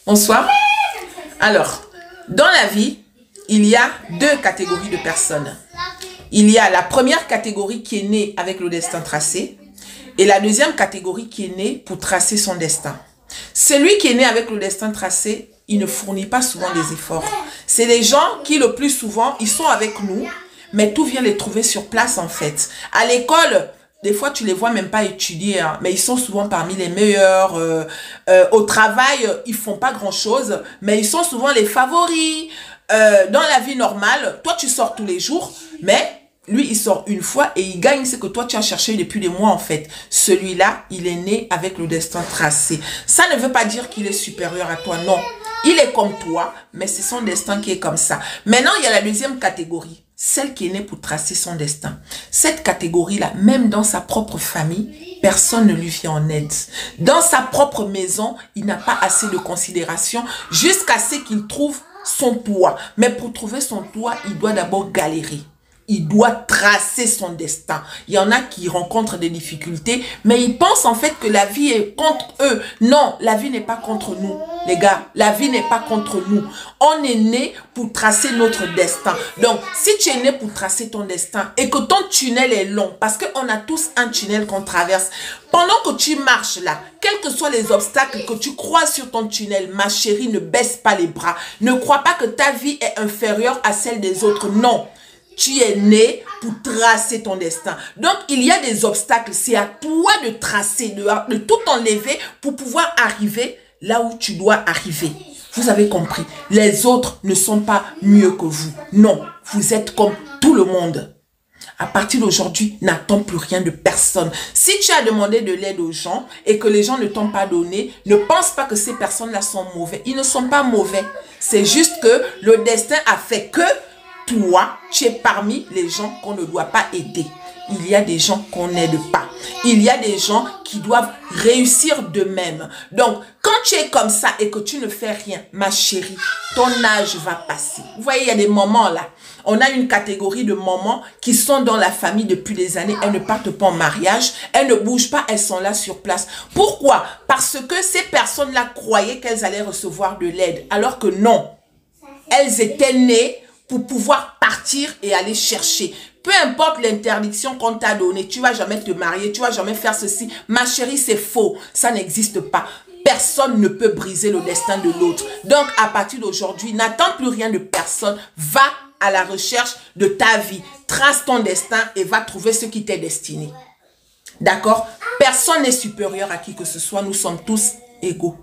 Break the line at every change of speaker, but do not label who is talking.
Bonsoir. Alors, dans la vie, il y a deux catégories de personnes. Il y a la première catégorie qui est née avec le destin tracé et la deuxième catégorie qui est née pour tracer son destin. Celui qui est né avec le destin tracé, il ne fournit pas souvent des efforts. C'est les gens qui, le plus souvent, ils sont avec nous, mais tout vient les trouver sur place en fait. À l'école, des fois, tu les vois même pas étudier, hein, mais ils sont souvent parmi les meilleurs. Au travail, ils font pas grand-chose, mais ils sont souvent les favoris. Dans la vie normale, toi, tu sors tous les jours, mais lui, il sort une fois et il gagne ce que toi, tu as cherché depuis des mois, en fait. Celui-là, il est né avec le destin tracé. Ça ne veut pas dire qu'il est supérieur à toi, non. Il est comme toi, mais c'est son destin qui est comme ça. Maintenant, il y a la deuxième catégorie. Celle qui est née pour tracer son destin. Cette catégorie-là, même dans sa propre famille, personne ne lui vient en aide. Dans sa propre maison, il n'a pas assez de considération jusqu'à ce qu'il trouve son toit. Mais pour trouver son toit, il doit d'abord galérer. Il doit tracer son destin. Il y en a qui rencontrent des difficultés, mais ils pensent en fait que la vie est contre eux. Non, la vie n'est pas contre nous, les gars. La vie n'est pas contre nous. On est né pour tracer notre destin. Donc, si tu es né pour tracer ton destin et que ton tunnel est long, parce qu'on a tous un tunnel qu'on traverse, pendant que tu marches là, quels que soient les obstacles que tu croises sur ton tunnel, ma chérie, ne baisse pas les bras. Ne crois pas que ta vie est inférieure à celle des autres. Non. Tu es né pour tracer ton destin. Donc, il y a des obstacles. C'est à toi de tracer, de tout enlever pour pouvoir arriver là où tu dois arriver. Vous avez compris. Les autres ne sont pas mieux que vous. Non, vous êtes comme tout le monde. À partir d'aujourd'hui, n'attends plus rien de personne. Si tu as demandé de l'aide aux gens et que les gens ne t'ont pas donné, ne pense pas que ces personnes-là sont mauvais. Ils ne sont pas mauvais. C'est juste que le destin a fait que toi, tu es parmi les gens qu'on ne doit pas aider. Il y a des gens qu'on n'aide pas. Il y a des gens qui doivent réussir d'eux-mêmes. Donc, quand tu es comme ça et que tu ne fais rien, ma chérie, ton âge va passer. Vous voyez, il y a des moments là. On a une catégorie de mamans qui sont dans la famille depuis des années. Elles ne partent pas en mariage. Elles ne bougent pas. Elles sont là sur place. Pourquoi? Parce que ces personnes-là croyaient qu'elles allaient recevoir de l'aide. Alors que non. Elles étaient nées pour pouvoir partir et aller chercher. Peu importe l'interdiction qu'on t'a donnée, tu vas jamais te marier, tu vas jamais faire ceci. Ma chérie, c'est faux. Ça n'existe pas. Personne ne peut briser le destin de l'autre. Donc, à partir d'aujourd'hui, n'attends plus rien de personne. Va à la recherche de ta vie. Trace ton destin et va trouver ce qui t'est destiné. D'accord? Personne n'est supérieur à qui que ce soit. Nous sommes tous égaux.